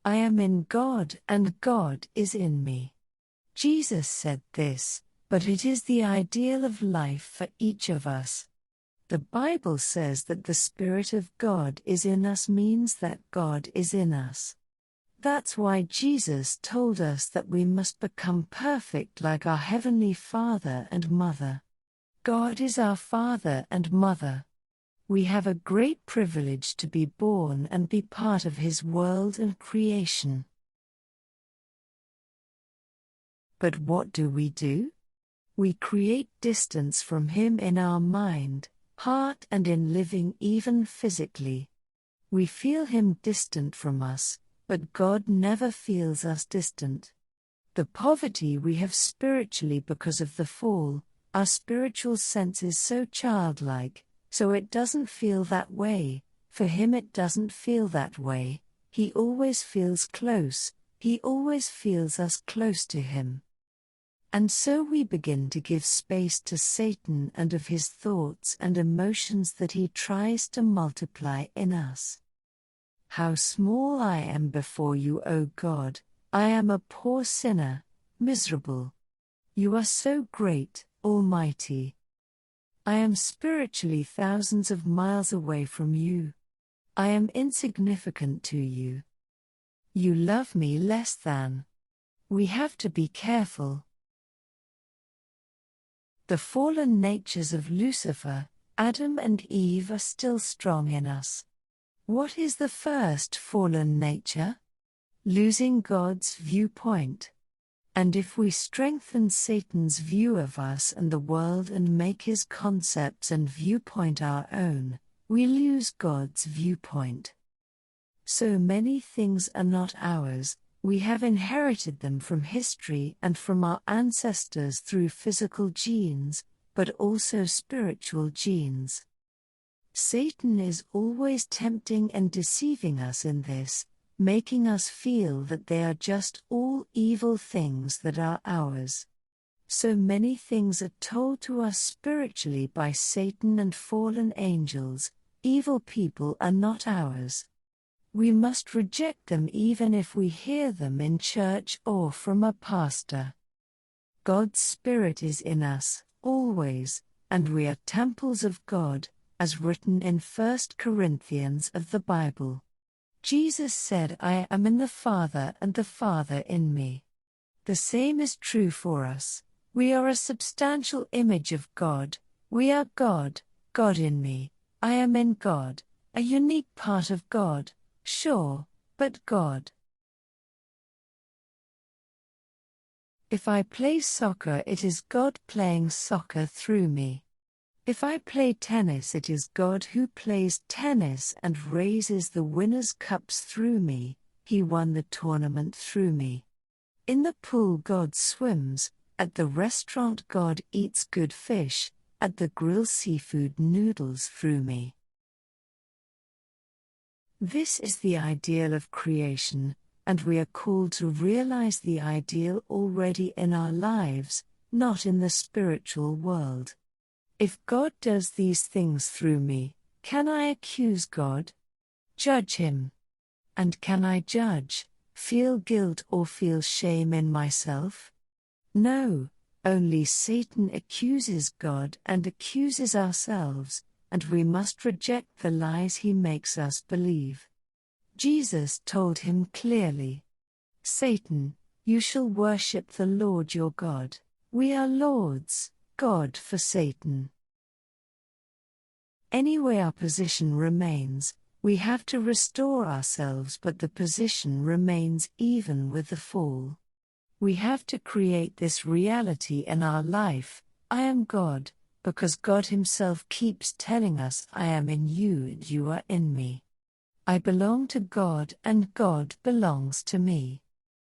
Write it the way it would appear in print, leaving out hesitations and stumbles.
I am in God and God is in me. Jesus said this, but it is the ideal of life for each of us. The Bible says that the Spirit of God is in us means that God is in us. That's why Jesus told us that we must become perfect like our Heavenly Father and Mother. God is our Father and Mother. We have a great privilege to be born and be part of His world and creation. But what do? We create distance from Him in our mind, heart and in living even physically. We feel Him distant from us, but God never feels us distant. The poverty we have spiritually because of the fall, our spiritual sense is so childlike, so it doesn't feel that way. For Him it doesn't feel that way. He always feels close, He always feels us close to Him. And so we begin to give space to Satan and of his thoughts and emotions that he tries to multiply in us. How small I am before you, O God, I am a poor sinner, miserable. You are so great, Almighty. I am spiritually thousands of miles away from you. I am insignificant to you. You love me less than. We have to be careful. The fallen natures of Lucifer, Adam and Eve are still strong in us. What is the first fallen nature? Losing God's viewpoint. And if we strengthen Satan's view of us and the world and make his concepts and viewpoint our own, we lose God's viewpoint. So many things are not ours, we have inherited them from history and from our ancestors through physical genes, but also spiritual genes. Satan is always tempting and deceiving us in this, making us feel that they are just all evil things that are ours. So many things are told to us spiritually by Satan and fallen angels. Evil people are not ours. We must reject them even if we hear them in church or from a pastor. God's Spirit is in us, always, and we are temples of God, as written in 1 Corinthians of the Bible. Jesus said, I am in the Father and the Father in me. The same is true for us. We are a substantial image of God. We are God, God in me. I am in God, a unique part of God, sure, but God. If I play soccer, it is God playing soccer through me. If I play tennis, it is God who plays tennis and raises the winners' cups through me. He won the tournament through me. In the pool, God swims. At the restaurant, God eats good fish. At the grill, seafood noodles through me. This is the ideal of creation, and we are called to realize the ideal already in our lives, not in the spiritual world. If God does these things through me, can I accuse God? Judge Him? And can I judge, feel guilt or feel shame in myself? No, only Satan accuses God and accuses ourselves, and we must reject the lies he makes us believe. Jesus told him clearly, Satan, you shall worship the Lord your God. We are lords, God for Satan. Anyway, our position remains. We have to restore ourselves, but the position remains even with the fall. We have to create this reality in our life. I am God, because God Himself keeps telling us, I am in you and you are in me. I belong to God and God belongs to me.